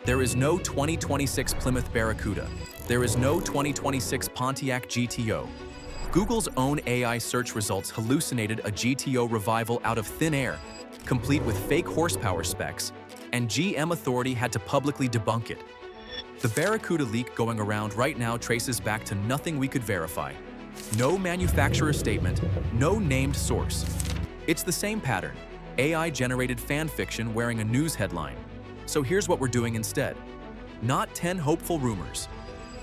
There is no 2026 Plymouth Barracuda. There is no 2026 Pontiac GTO. Google's own AI search results hallucinated a GTO revival out of thin air, complete with fake horsepower specs, and GM Authority had to publicly debunk it. The Barracuda leak going around right now traces back to nothing we could verify. No manufacturer statement, no named source. It's the same pattern, AI-generated fan fiction wearing a news headline. So here's what we're doing instead. Not 10 hopeful rumors.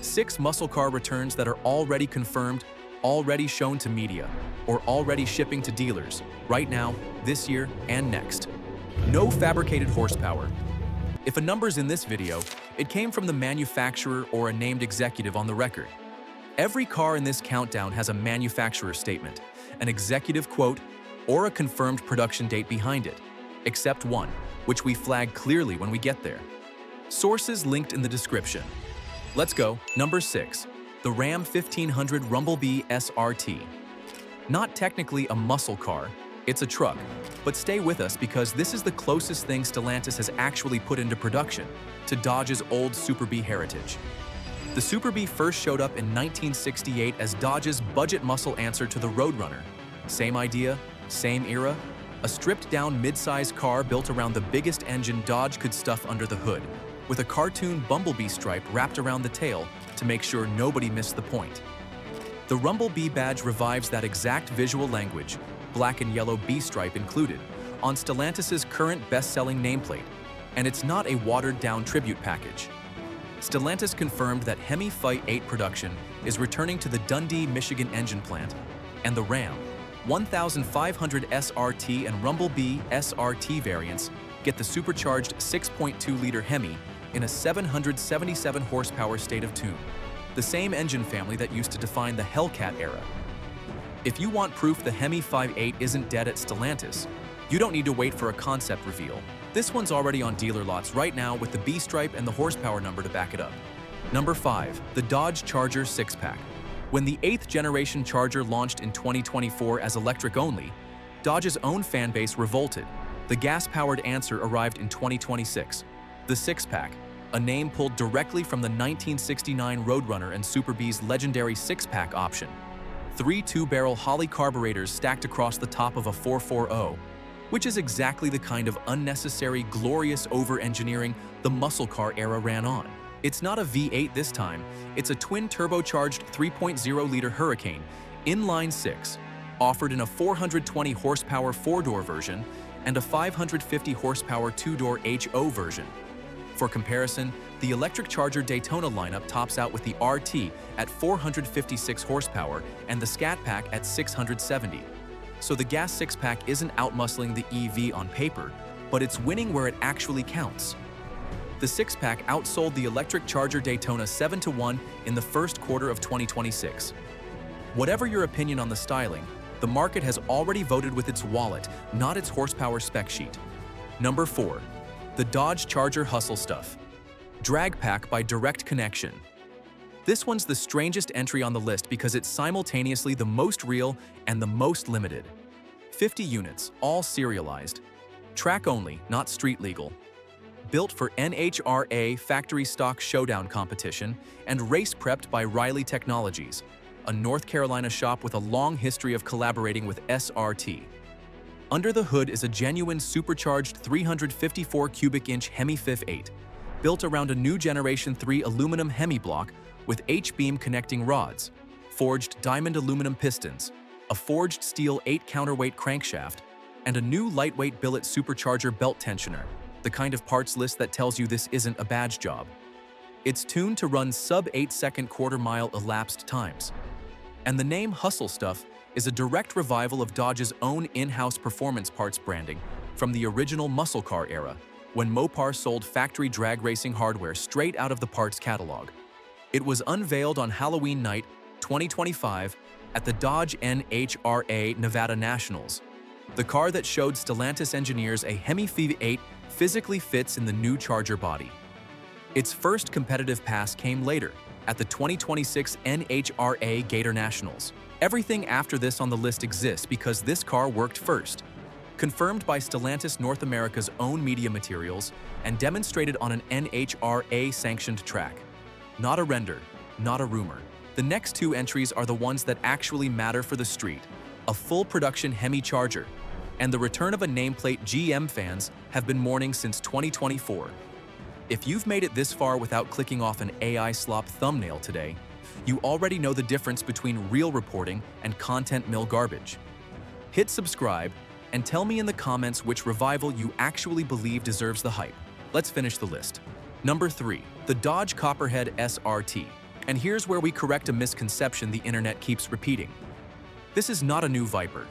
6 muscle car returns that are already confirmed, already shown to media, or already shipping to dealers, right now, this year, and next. No fabricated horsepower. If a number's in this video, it came from the manufacturer or a named executive on the record. Every car in this countdown has a manufacturer statement, an executive quote, or a confirmed production date behind it, except one, which we flag clearly when we get there. Sources linked in the description. Let's go. Number 6. The Ram 1500 Rumble Bee SRT. Not technically a muscle car, it's a truck, but stay with us because this is the closest thing Stellantis has actually put into production to Dodge's old Super Bee heritage. The Super Bee first showed up in 1968 as Dodge's budget muscle answer to the Roadrunner. Same idea, same era, a stripped-down mid-size car built around the biggest engine Dodge could stuff under the hood, with a cartoon bumblebee stripe wrapped around the tail to make sure nobody missed the point. The Rumble Bee badge revives that exact visual language, black and yellow bee stripe included, on Stellantis' current best-selling nameplate, and it's not a watered-down tribute package. Stellantis confirmed that HEMI V8 production is returning to the Dundee, Michigan engine plant, and the Ram 1500 SRT and Rumble Bee SRT variants get the supercharged 6.2-liter HEMI in a 777 horsepower state of tune, the same engine family that used to define the Hellcat era. If you want proof the HEMI V8 isn't dead at Stellantis, you don't need to wait for a concept reveal. This one's already on dealer lots right now with the B stripe and the horsepower number to back it up. Number 5. The Dodge Charger Sixpack. When the 8th generation Charger launched in 2024 as electric only, Dodge's own fanbase revolted. The gas-powered answer arrived in 2026. The Sixpack, a name pulled directly from the 1969 Roadrunner and Super Bee's legendary six-pack option. 3 2-barrel Holley carburetors stacked across the top of a 440, which is exactly the kind of unnecessary, glorious over-engineering the muscle car era ran on. It's not a V8 this time, it's a twin-turbocharged 3.0-liter Hurricane, inline-six, offered in a 420-horsepower 4-door version and a 550-horsepower 2-door HO version. For comparison, the electric Charger Daytona lineup tops out with the RT at 456 horsepower and the Scat Pack at 670. So the gas six-pack isn't outmuscling the EV on paper, but it's winning where it actually counts. The six-pack outsold the electric Charger Daytona 7-1 in the first quarter of 2026. Whatever your opinion on the styling, the market has already voted with its wallet, not its horsepower spec sheet. Number 4. The Dodge Charger Hustle Stuff. Drag Pack by Direct Connection. This one's the strangest entry on the list because it's simultaneously the most real and the most limited. 50 units, all serialized. Track only, not street legal. Built for NHRA factory stock Showdown competition and race prepped by Riley Technologies, a North Carolina shop with a long history of collaborating with SRT. Under the hood is a genuine supercharged 354 cubic inch HEMI V8, built around a new Generation 3 aluminum HEMI block with H-beam connecting rods, forged diamond aluminum pistons, a forged steel 8 counterweight crankshaft, and a new lightweight billet supercharger belt tensioner, the kind of parts list that tells you this isn't a badge job. It's tuned to run sub-8-second quarter-mile elapsed times. And the name Hustle Stuff is a direct revival of Dodge's own in-house performance parts branding from the original muscle car era, when Mopar sold factory drag racing hardware straight out of the parts catalog. It was unveiled on Halloween night, 2025, at the Dodge NHRA Nevada Nationals. The car that showed Stellantis engineers a HEMI V8 physically fits in the new Charger body. Its first competitive pass came later, at the 2026 NHRA Gator Nationals. Everything after this on the list exists because this car worked first. confirmed by Stellantis North America's own media materials and demonstrated on an NHRA-sanctioned track. Not a render, not a rumor. The next two entries are the ones that actually matter for the street: a full production HEMI Charger, and the return of a nameplate GM fans have been mourning since 2024. If you've made it this far without clicking off an AI slop thumbnail today, you already know the difference between real reporting and content mill garbage. Hit subscribe and tell me in the comments which revival you actually believe deserves the hype. Let's finish the list. Number 3. The Dodge Copperhead SRT. And here's where we correct a misconception the internet keeps repeating. This is not a new Viper.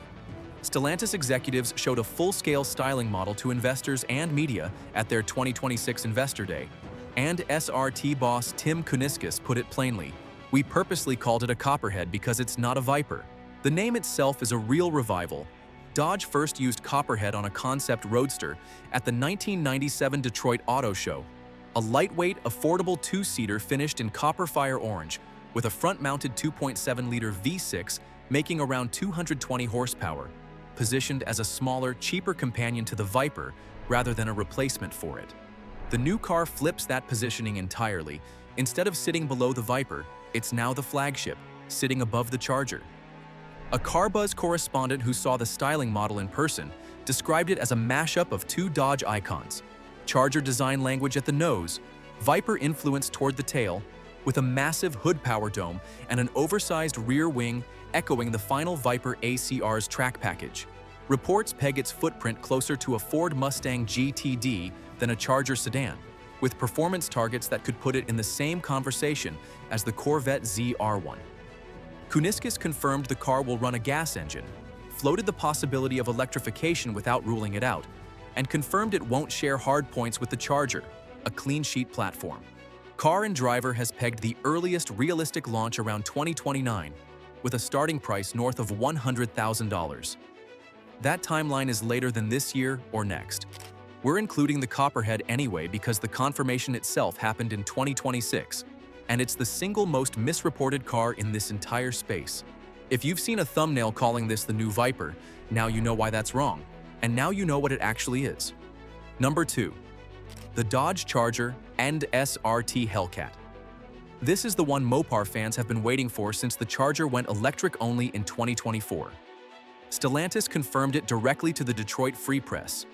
Stellantis executives showed a full-scale styling model to investors and media at their 2026 Investor Day, and SRT boss Tim Kuniskis put it plainly: "We purposely called it a Copperhead because it's not a Viper." The name itself is a real revival. Dodge first used Copperhead on a concept roadster at the 1997 Detroit Auto Show, a lightweight, affordable two-seater finished in copper fire orange with a front-mounted 2.7-liter V6 making around 220 horsepower, positioned as a smaller, cheaper companion to the Viper rather than a replacement for it. The new car flips that positioning entirely. Instead of sitting below the Viper, it's now the flagship, sitting above the Charger. A CarBuzz correspondent who saw the styling model in person described it as a mashup of two Dodge icons: Charger design language at the nose, Viper influence toward the tail, with a massive hood power dome and an oversized rear wing echoing the final Viper ACR's track package. Reports peg its footprint closer to a Ford Mustang GTD than a Charger sedan, with performance targets that could put it in the same conversation as the Corvette ZR1. Kuniskis confirmed the car will run a gas engine, floated the possibility of electrification without ruling it out, and confirmed it won't share hard points with the Charger, a clean sheet platform. Car and Driver has pegged the earliest realistic launch around 2029, with a starting price north of $100,000. That timeline is later than this year or next. We're including the Copperhead anyway because the confirmation itself happened in 2026, and it's the single most misreported car in this entire space. If you've seen a thumbnail calling this the new Viper, now you know why that's wrong, and now you know what it actually is. Number 2. The Dodge Charger and SRT Hellcat. This is the one Mopar fans have been waiting for since the Charger went electric only in 2024. Stellantis confirmed it directly to the Detroit Free Press.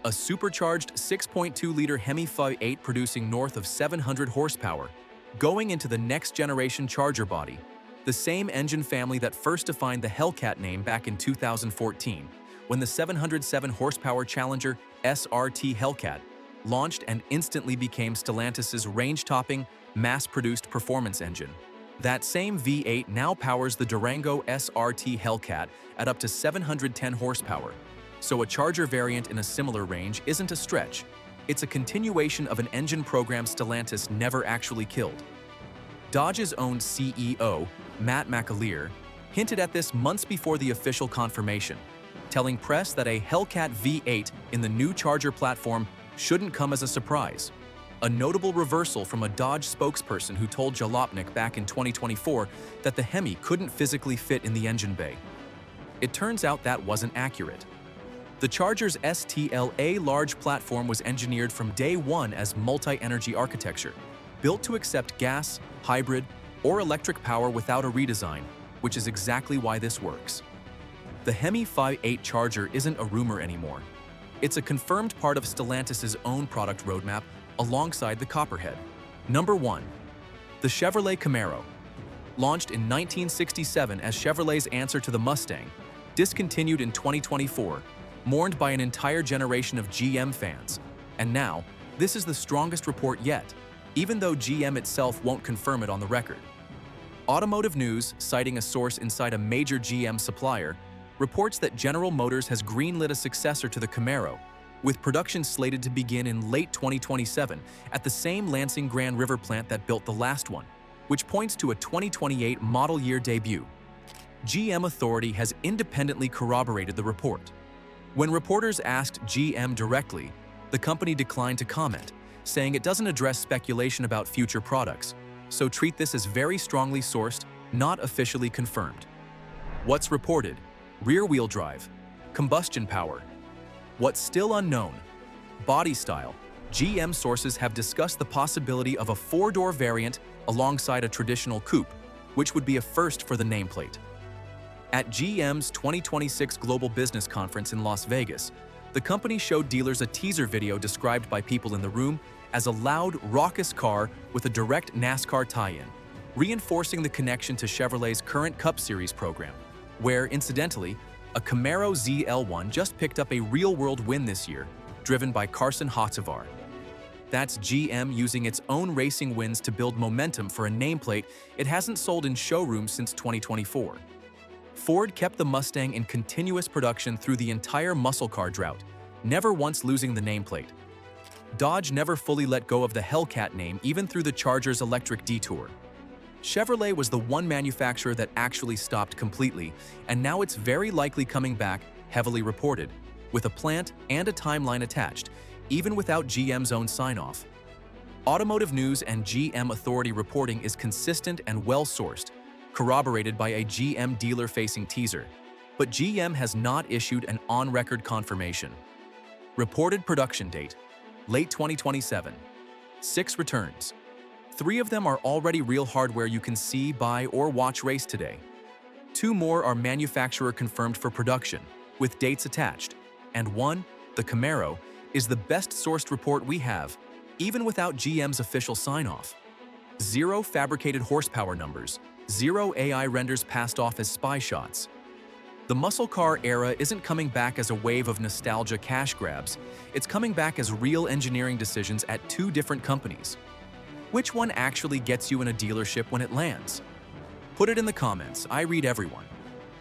A supercharged 6.2-liter HEMI V8 producing north of 700 horsepower, going into the next-generation Charger body, the same engine family that first defined the Hellcat name back in 2014, when the 707-horsepower Challenger SRT Hellcat launched and instantly became Stellantis' range-topping, mass-produced performance engine. That same V8 now powers the Durango SRT Hellcat at up to 710 horsepower, so a Charger variant in a similar range isn't a stretch. It's a continuation of an engine program Stellantis never actually killed. Dodge's own CEO, Matt McAleer, hinted at this months before the official confirmation, telling press that a Hellcat V8 in the new Charger platform shouldn't come as a surprise. A notable reversal from a Dodge spokesperson who told Jalopnik back in 2024 that the HEMI couldn't physically fit in the engine bay. It turns out that wasn't accurate. The Charger's STLA large platform was engineered from day one as multi-energy architecture, built to accept gas, hybrid, or electric power without a redesign, which is exactly why this works. The HEMI V8 Charger isn't a rumor anymore. It's a confirmed part of Stellantis' own product roadmap alongside the Copperhead. Number 1. The Chevrolet Camaro. Launched in 1967 as Chevrolet's answer to the Mustang, discontinued in 2024, mourned by an entire generation of GM fans. And now, this is the strongest report yet, even though GM itself won't confirm it on the record. Automotive News, citing a source inside a major GM supplier, reports that General Motors has greenlit a successor to the Camaro, with production slated to begin in late 2027 at the same Lansing Grand River plant that built the last one, which points to a 2028 model year debut. GM Authority has independently corroborated the report. When reporters asked GM directly, the company declined to comment, saying it doesn't address speculation about future products, so treat this as very strongly sourced, not officially confirmed. What's reported? Rear-wheel drive, combustion power, What's still unknown? Body style. GM sources have discussed the possibility of a four-door variant alongside a traditional coupe, which would be a first for the nameplate. At GM's 2026 Global Business Conference in Las Vegas, the company showed dealers a teaser video described by people in the room as a loud, raucous car with a direct NASCAR tie-in, reinforcing the connection to Chevrolet's current Cup Series program, where, incidentally, a Camaro ZL1 just picked up a real-world win this year, driven by Carson Hocevar. That's GM using its own racing wins to build momentum for a nameplate it hasn't sold in showrooms since 2024. Ford kept the Mustang in continuous production through the entire muscle car drought, never once losing the nameplate. Dodge never fully let go of the Hellcat name even through the Charger's electric detour. Chevrolet was the one manufacturer that actually stopped completely, and now it's very likely coming back, heavily reported, with a plant and a timeline attached, even without GM's own sign-off. Automotive news and GM authority reporting is consistent and well-sourced, corroborated by a GM dealer-facing teaser, but GM has not issued an on-record confirmation. Reported production date: late 2027. 6 returns. 3 of them are already real hardware you can see, buy, or watch race today. 2 more are manufacturer confirmed for production, with dates attached, and 1, the Camaro, is the best-sourced report we have, even without GM's official sign-off. 0 fabricated horsepower numbers, 0 AI renders passed off as spy shots. The muscle car era isn't coming back as a wave of nostalgia cash grabs, it's coming back as real engineering decisions at 2 different companies. Which one actually gets you in a dealership when it lands? Put it in the comments, I read everyone.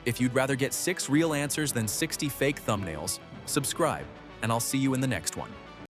If you'd rather get 6 real answers than 60 fake thumbnails, subscribe, and I'll see you in the next one.